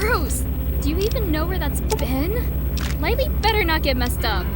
Gross! Do you even know where that's been? Lightly better not get messed up.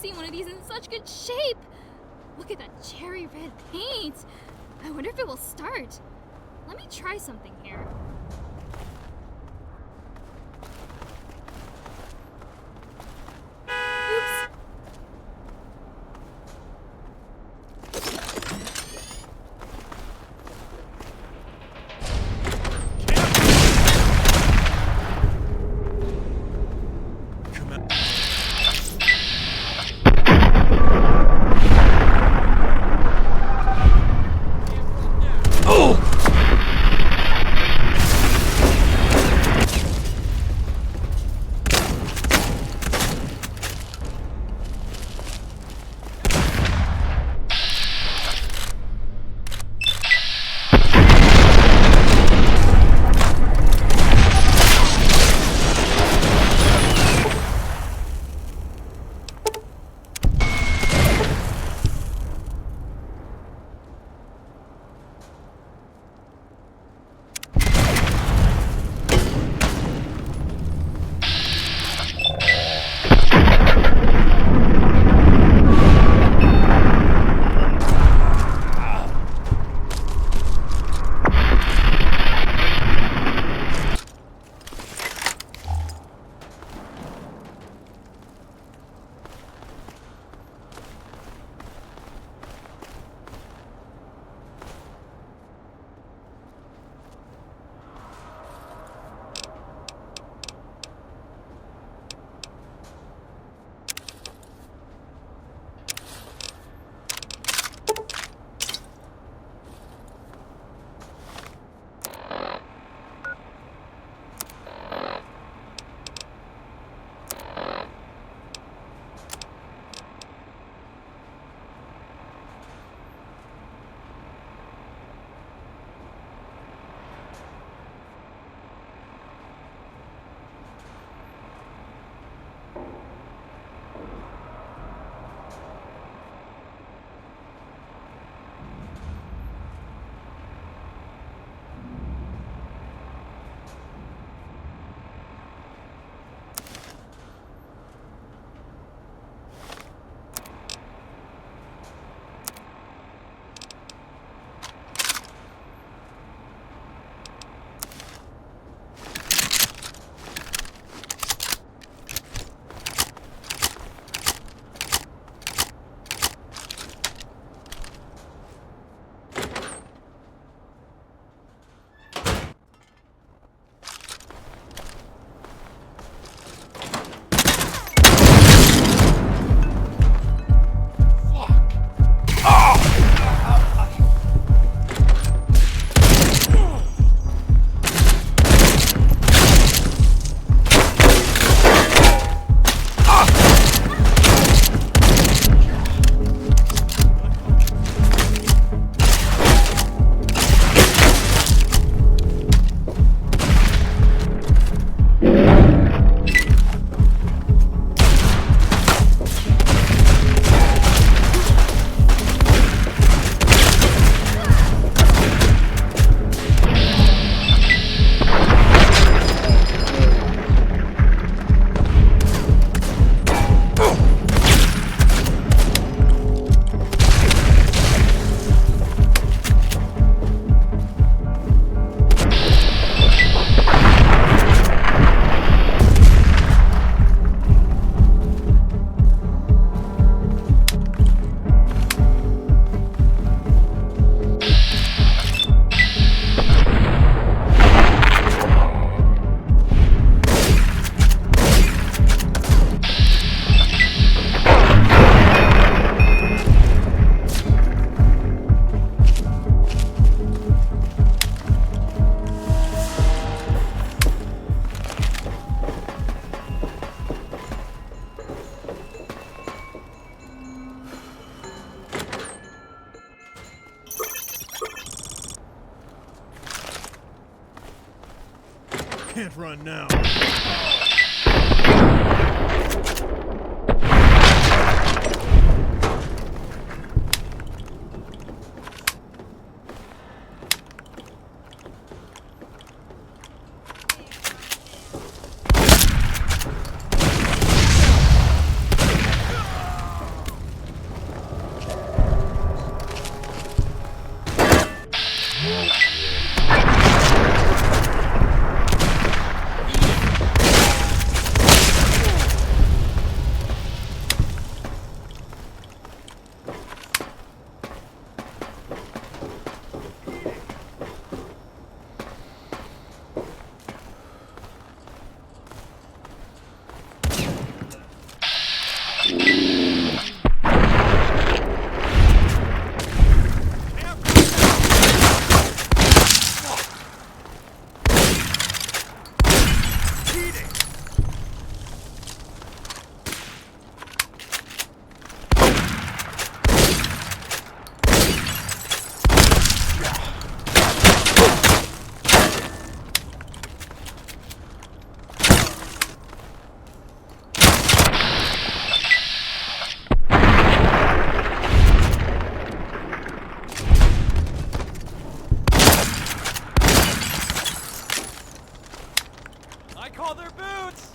Seen one of these in such good shape. Look at that cherry red paint. I wonder if it will start. Let me try something here. Oops. Can't run now. I call their boots!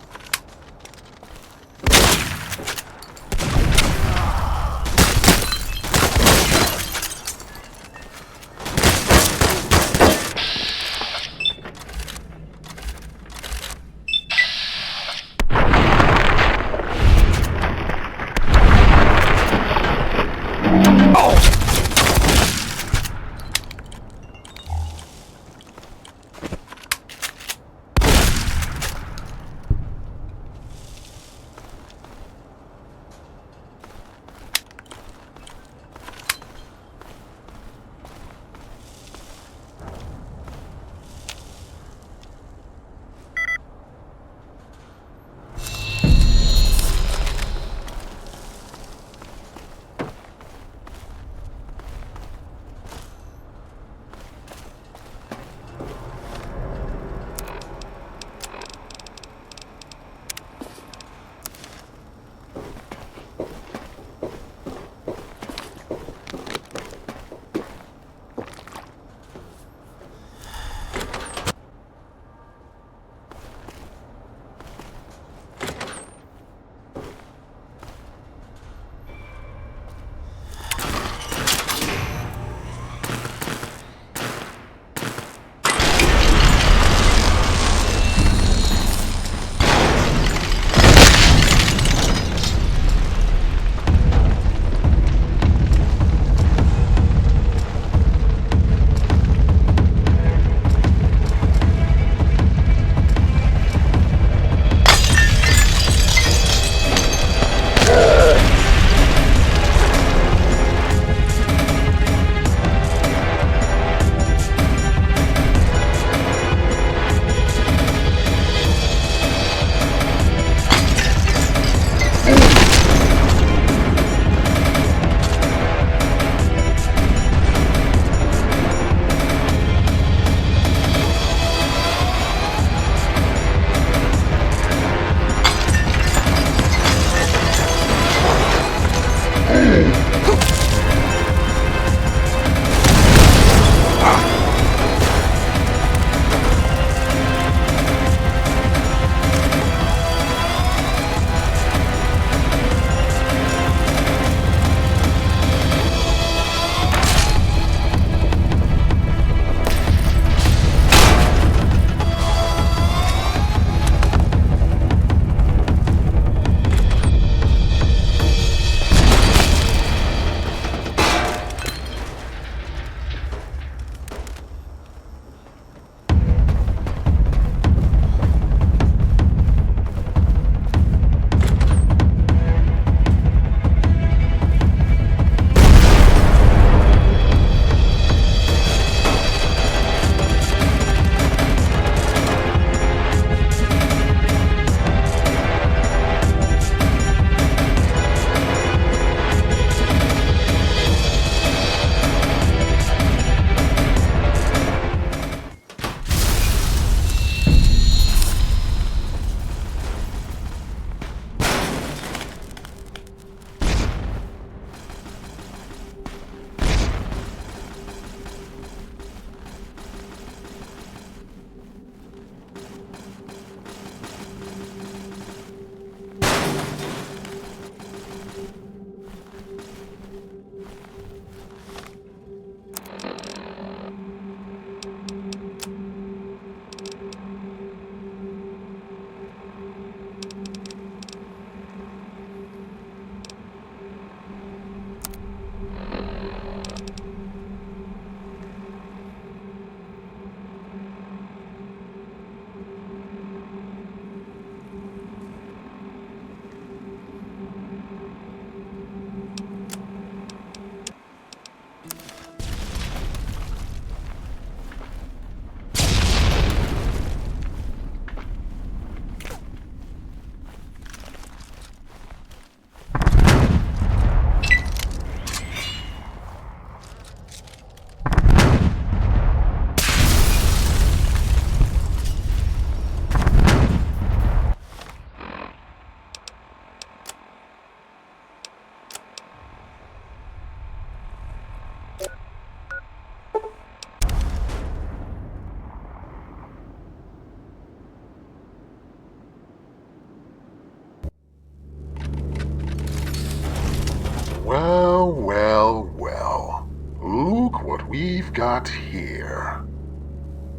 what we've got here.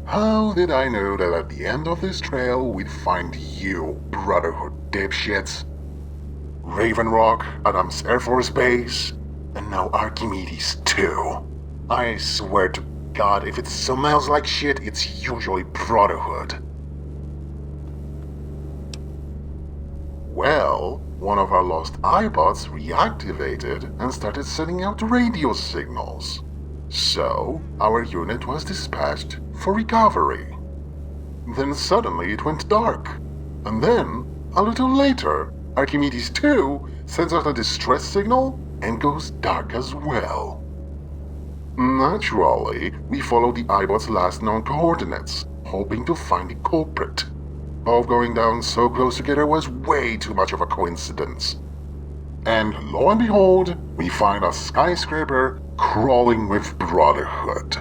How did I know that at the end of this trail we'd find you, Brotherhood dipshits? Raven Rock, Adams Air Force Base, and now Archimedes too. I swear to God, if it smells like shit, it's usually Brotherhood. Well, one of our lost iBots reactivated and started sending out radio signals. So, our unit was dispatched for recovery. Then suddenly it went dark. And then, a little later, Archimedes 2 sends out a distress signal and goes dark as well. Naturally, we followed the iBot's last known coordinates, hoping to find the culprit. Both going down so close together was way too much of a coincidence. And lo and behold, we find a skyscraper crawling with Brotherhood.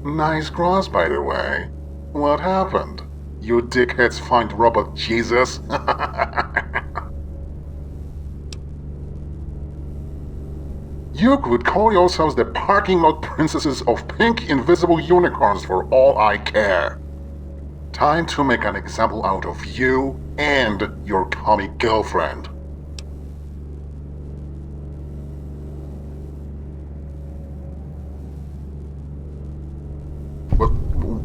Nice cross, by the way. What happened? You dickheads find Robot Jesus? You could call yourselves the parking lot princesses of pink invisible unicorns for all I care. Time to make an example out of you and your comic girlfriend.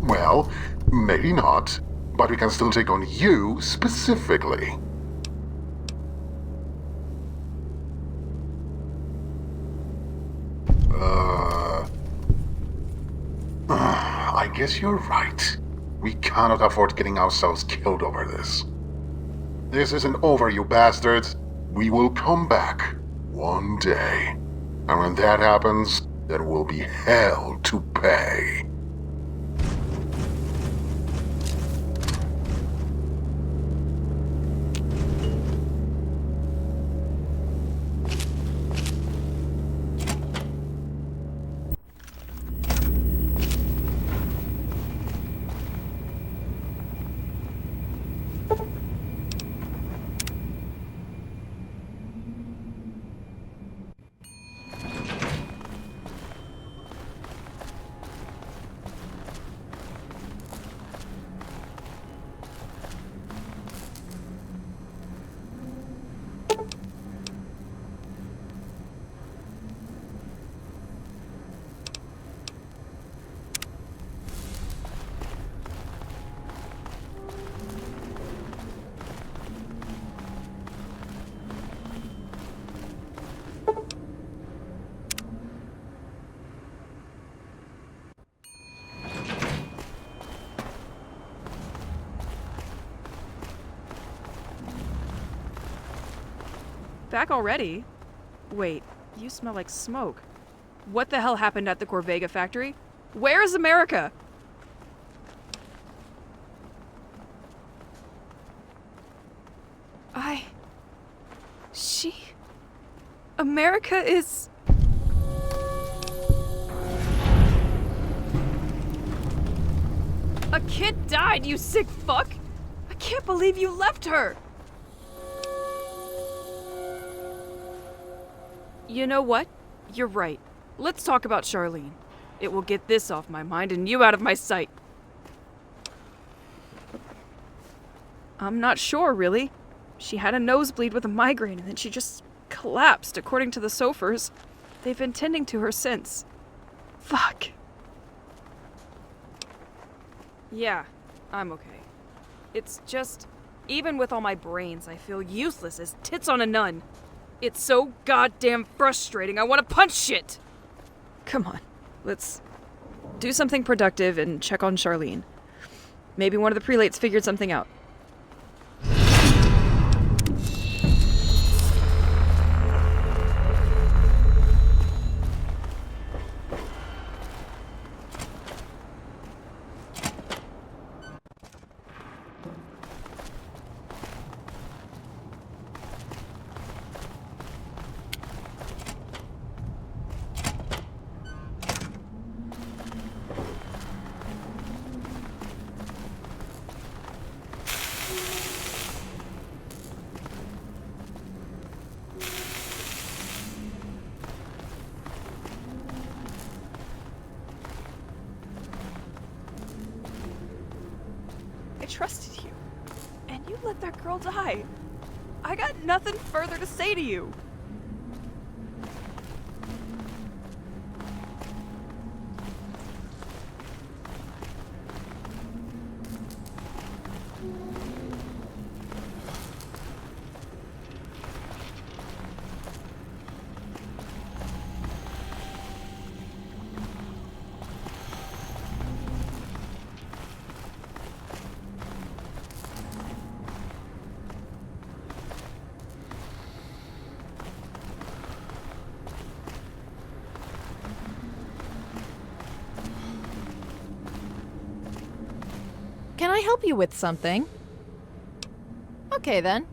Well, maybe not, but we can still take on you specifically. I guess you're right. We cannot afford getting ourselves killed over this. This isn't over, you bastards. We will come back one day. And when that happens, there will be hell to pay. Back already? Wait, you smell like smoke. What the hell happened at the Corvega factory? Where is America? America is... A kid died, you sick fuck! I can't believe you left her! You know what? You're right. Let's talk about Charlene. It will get this off my mind and you out of my sight. I'm not sure, really. She had a nosebleed with a migraine and then she just collapsed, according to the Sofers. They've been tending to her since. Fuck. Yeah, I'm okay. It's just, even with all my brains, I feel useless as tits on a nun. It's so goddamn frustrating, I want to punch shit! Come on, let's do something productive and check on Charlene. Maybe one of the prelates figured something out. I trusted you. And you let that girl die. I got nothing further to say to you. Can I help you with something? Okay then.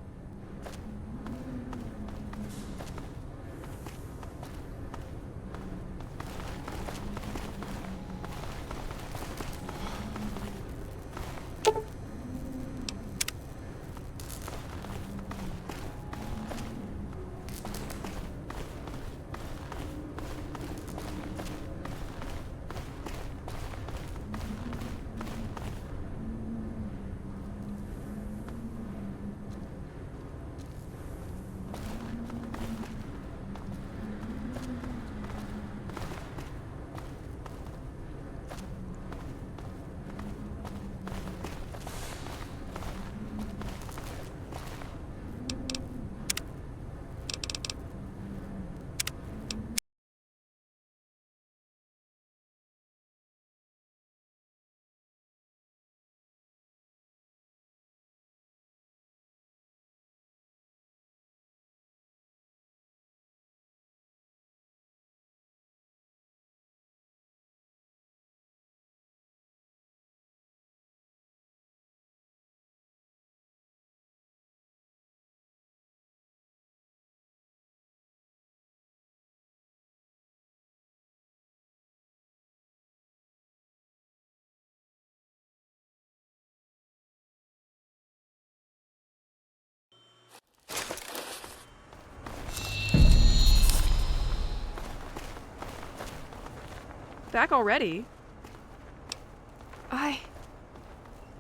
Back already?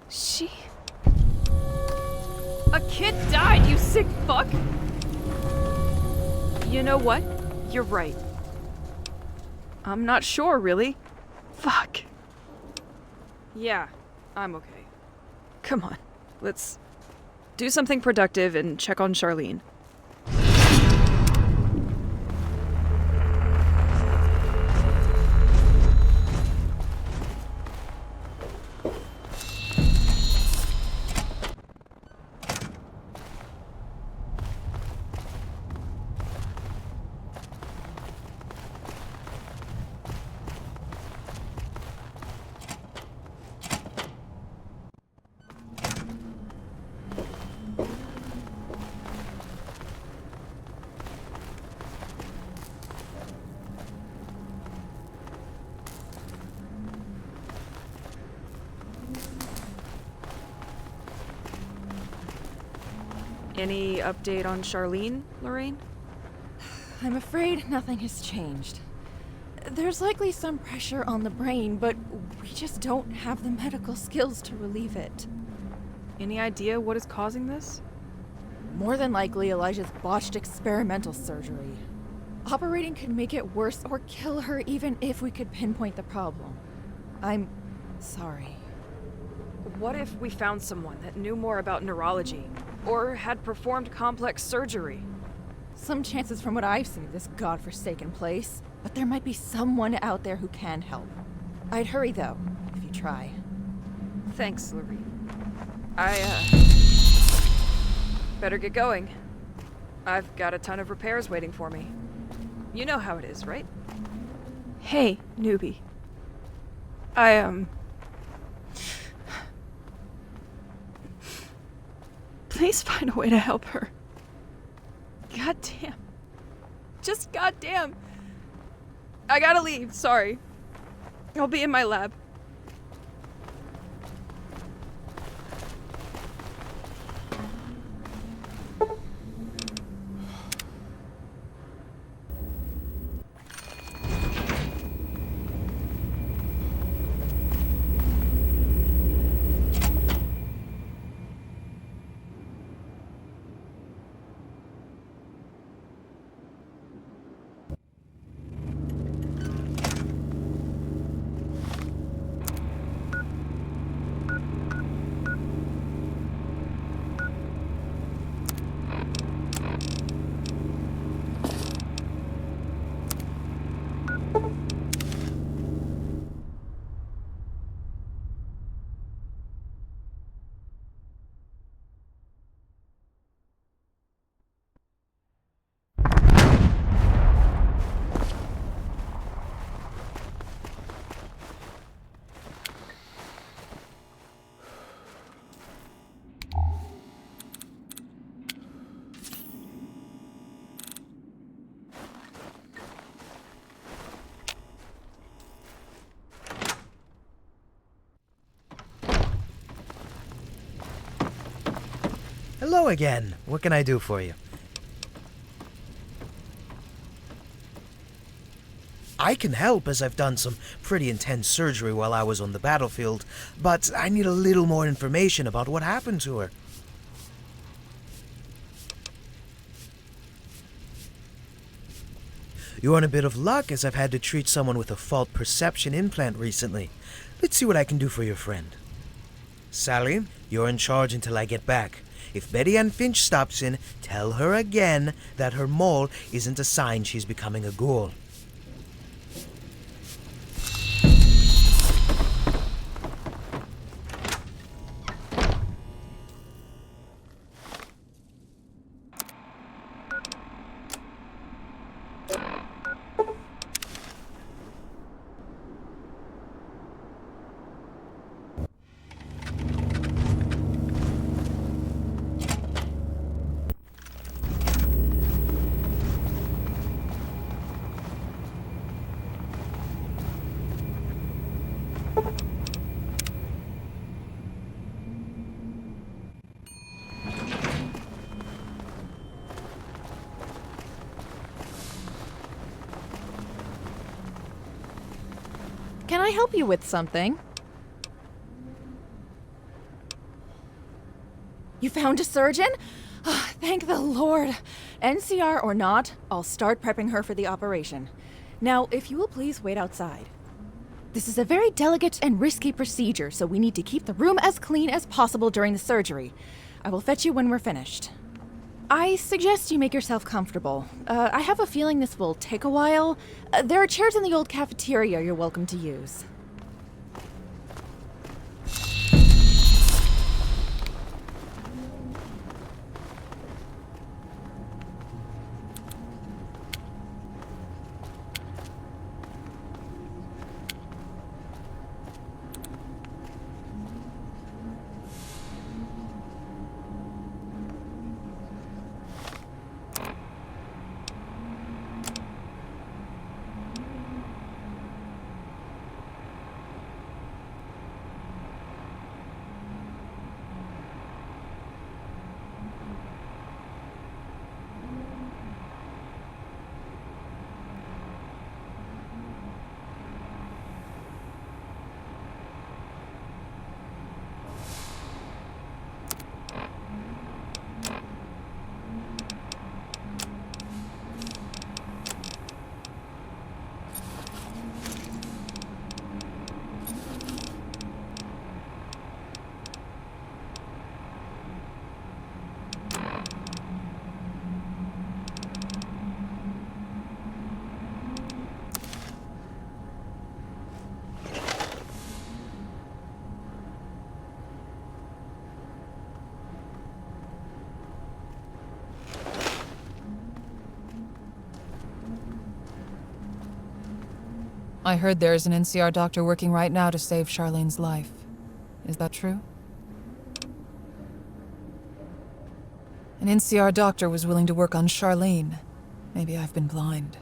She... A kid died, you sick fuck! You know what? You're right. I'm not sure, really. Fuck. Yeah, I'm okay. Come on, let's do something productive and check on Charlene. Any update on Charlene, Lorraine? I'm afraid nothing has changed. There's likely some pressure on the brain, but we just don't have the medical skills to relieve it. Any idea what is causing this? More than likely, Elijah's botched experimental surgery. Operating could make it worse or kill her even if we could pinpoint the problem. I'm sorry. What if we found someone that knew more about neurology, or had performed complex surgery? Some chances from what I've seen of this godforsaken place, but there might be someone out there who can help. I'd hurry though, if you try. Thanks, Lorraine. Better get going. I've got a ton of repairs waiting for me. You know how it is, right? Hey, newbie. Please find a way to help her. Goddamn. Just goddamn. I gotta leave, sorry. I'll be in my lab. Hello again. What can I do for you? I can help, as I've done some pretty intense surgery while I was on the battlefield, but I need a little more information about what happened to her. You're in a bit of luck, as I've had to treat someone with a fault perception implant recently. Let's see what I can do for your friend. Sally, you're in charge until I get back. If Betty Ann Finch stops in, tell her again that her mole isn't a sign she's becoming a ghoul. Can I help you with something? You found a surgeon? Thank the Lord. NCR or not, I'll start prepping her for the operation. Now, if you will please wait outside. This is a very delicate and risky procedure, so we need to keep the room as clean as possible during the surgery. I will fetch you when we're finished. I suggest you make yourself comfortable. I have a feeling this will take a while. There are chairs in the old cafeteria you're welcome to use. I heard there is an NCR doctor working right now to save Charlene's life. Is that true? An NCR doctor was willing to work on Charlene. Maybe I've been blind.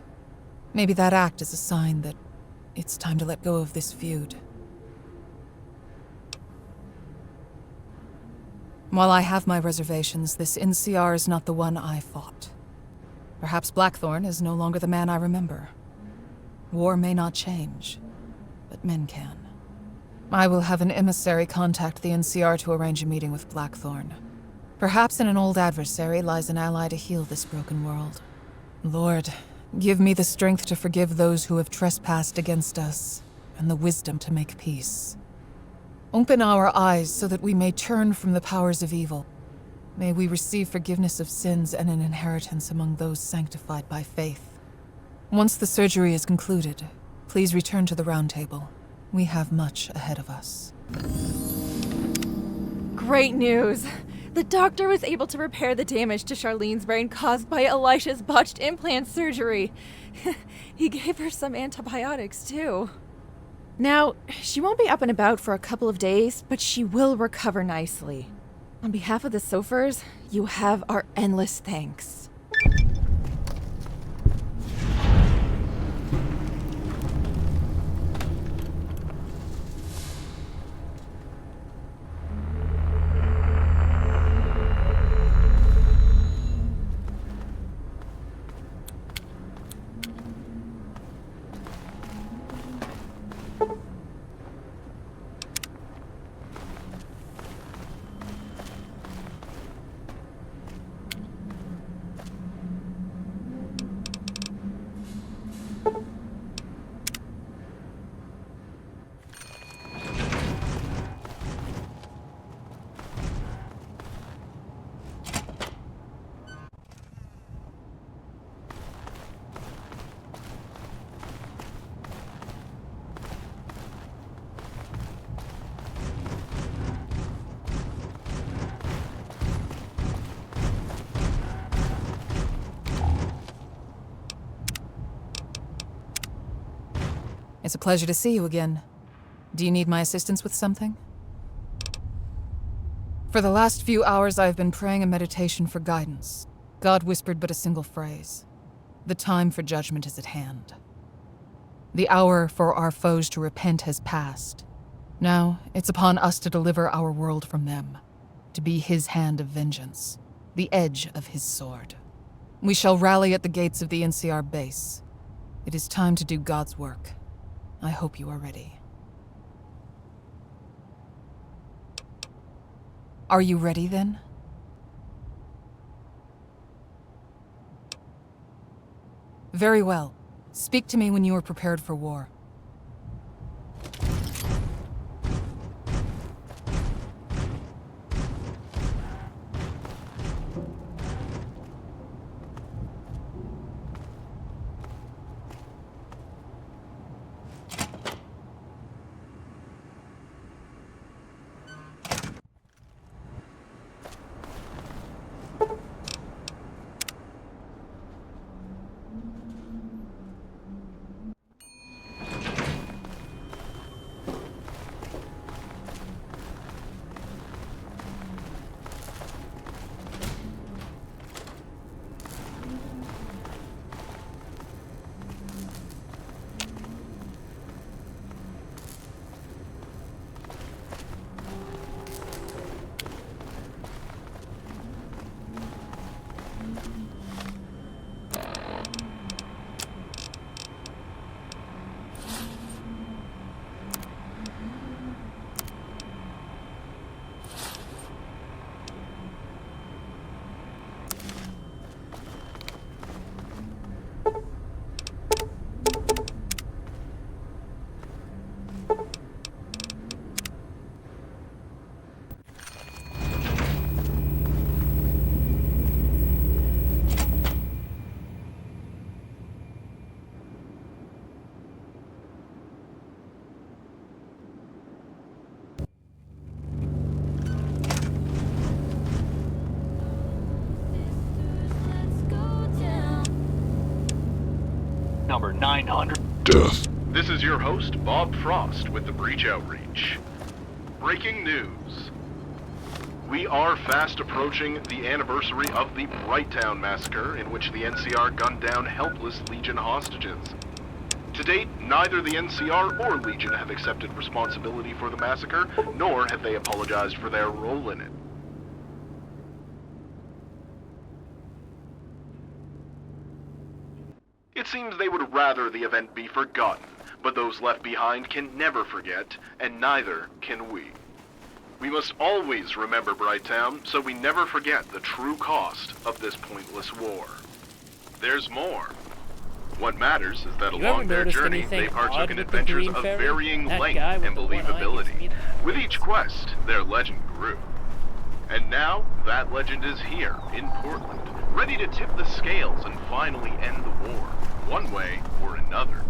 Maybe that act is a sign that it's time to let go of this feud. While I have my reservations, this NCR is not the one I fought. Perhaps Blackthorn is no longer the man I remember. War may not change, but men can. I will have an emissary contact the NCR to arrange a meeting with Blackthorn. Perhaps in an old adversary lies an ally to heal this broken world. Lord, give me the strength to forgive those who have trespassed against us, and the wisdom to make peace. Open our eyes so that we may turn from the powers of evil. May we receive forgiveness of sins and an inheritance among those sanctified by faith. Once the surgery is concluded, please return to the round table. We have much ahead of us. Great news! The doctor was able to repair the damage to Charlene's brain caused by Elisha's botched implant surgery. He gave her some antibiotics, too. Now, she won't be up and about for a couple of days, but she will recover nicely. On behalf of the Sofers, you have our endless thanks. It's a pleasure to see you again. Do you need my assistance with something? For the last few hours, I've been praying a meditation for guidance. God whispered but a single phrase. The time for judgment is at hand. The hour for our foes to repent has passed. Now, it's upon us to deliver our world from them, to be his hand of vengeance, the edge of his sword. We shall rally at the gates of the NCR base. It is time to do God's work. I hope you are ready. Are you ready, then? Very well. Speak to me when you are prepared for war. Number 900. Death. This is your host, Bob Frost, with the Breach Outreach. Breaking news. We are fast approaching the anniversary of the Brighttown massacre, in which the NCR gunned down helpless Legion hostages. To date, neither the NCR or Legion have accepted responsibility for the massacre, nor have they apologized for their role in it. It seems they would rather the event be forgotten, but those left behind can never forget, and neither can we. We must always remember Brighttown, so we never forget the true cost of this pointless war. There's more. What matters is that along their journey, they partook in adventures of varying length and believability. With each quest, their legend grew. And now, that legend is here, in Portland, ready to tip the scales and finally end the war, one way or another.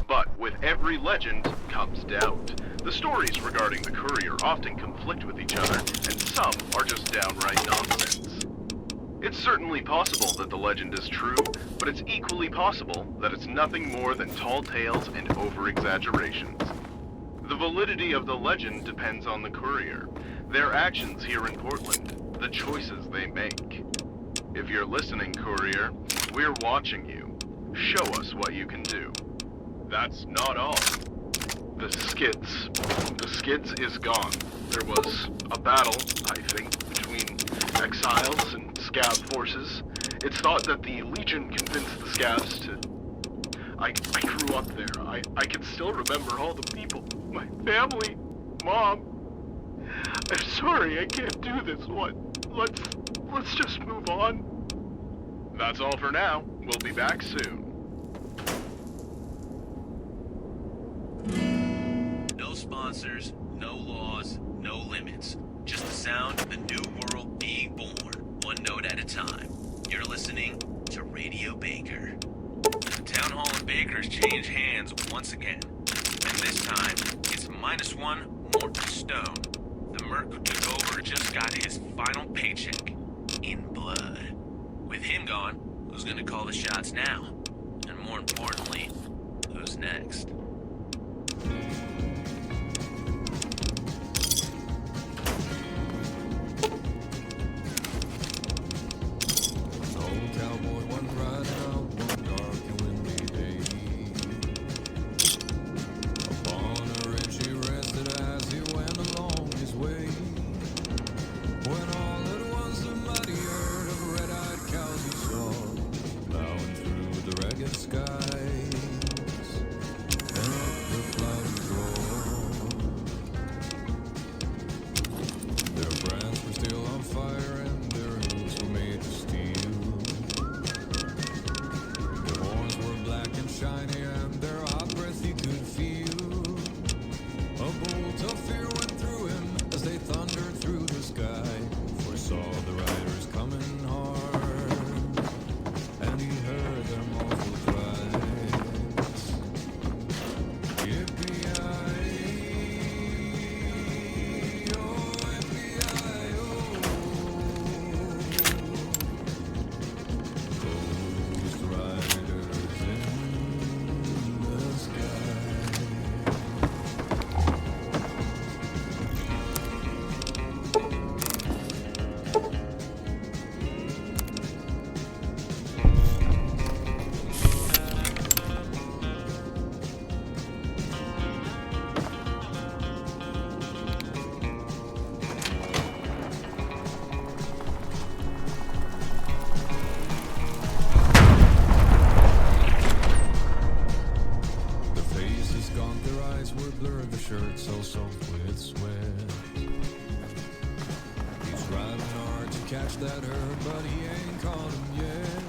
But with every legend comes doubt. The stories regarding the courier often conflict with each other, and some are just downright nonsense. It's certainly possible that the legend is true, but it's equally possible that it's nothing more than tall tales and over-exaggerations. The validity of the legend depends on the courier, their actions here in Portland, the choices they make. If you're listening, courier, we're watching you. Show us what you can do. That's not all. The skids is gone. There was a battle, I think, between exiles and scav forces. It's thought that the Legion convinced the scavs to... I grew up there. I can still remember all the people. My family. Mom. I'm sorry, I can't do this. What? Let's just move on. That's all for now. We'll be back soon. No sponsors, no laws, no limits. Just the sound of the new world being born, one note at a time. You're listening to Radio Baker. The town hall in Baker's changed hands once again. And this time, it's -1 Morton Stone. The merc who took over just got his final paycheck in blood. With him gone, who's gonna call the shots now? And more importantly, who's next? was gaunt, their eyes were blurred, the shirts so soaked with sweat. He's riding hard to catch that herd, but he ain't caught him yet.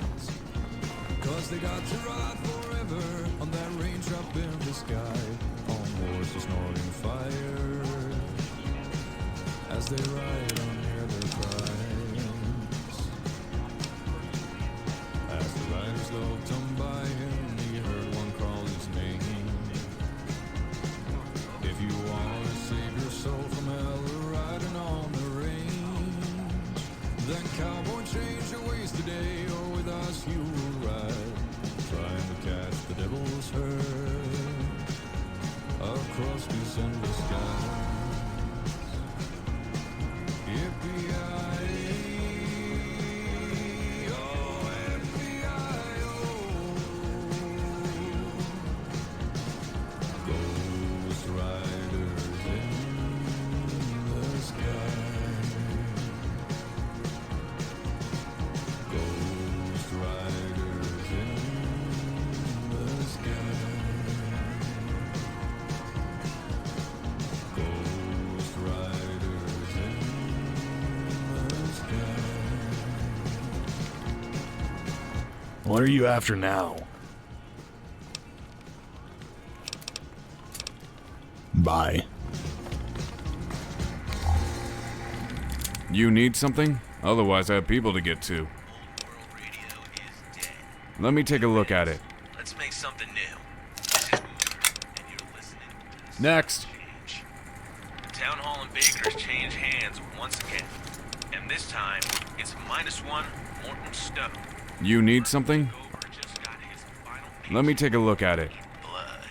'Cause they got to ride forever on that range up in the sky, on horses snorting fire, as they ride on near their prize. As the riders looked on by him, he heard one call his name. If you want to save your soul from hell, riding on the range, then cowboy, change your ways today, or with us you will ride, trying to catch the devil's herd across these endless skies. Yippee-yi-yi, oh, yippee-yi-oh. Ghost riders in the sky. Ghost riders in the sky. Ghost riders in the sky. What are you after now? Bye. You need something? Otherwise I have people to get to. Let me take a look at it. Let's make something new. This is Boozer, and you're listening to Next. Change. Town Hall and Baker's change hands once again. And this time, it's -1 Morton Stowe. You need something? Just got his final piece Let me take a look at it. of blood.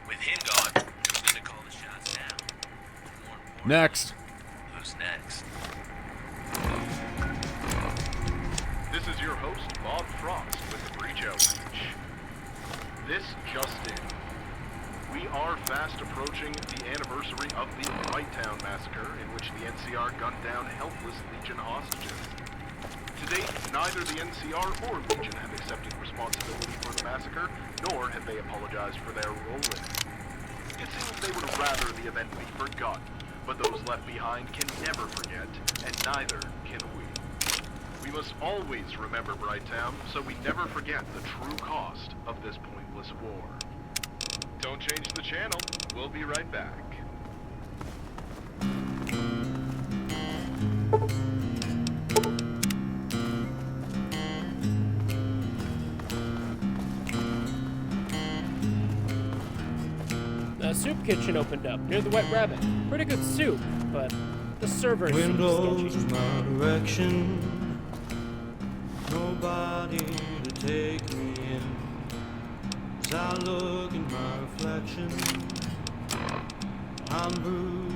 With him gone, who's gonna call the shots now? More importantly, Next. who's next? This is your host, Bob Frost, with the Breach Outreach. This just in. We are fast approaching the anniversary of the Brighttown massacre, in which the NCR gunned down helpless Legion hostages. To date, neither the NCR or Legion have accepted responsibility for the massacre, nor have they apologized for their role in it. It seems they would rather the event be forgotten, but those left behind can never forget, and neither can we. We must always remember Brighttown, so we never forget the true cost of this pointless war. Don't change the channel. We'll be right back. The soup kitchen opened up near the Wet Rabbit. Pretty good soup, but the server seems Windows sketchy. my direction, nobody to take me in. As I look in my reflection, I'm bruised.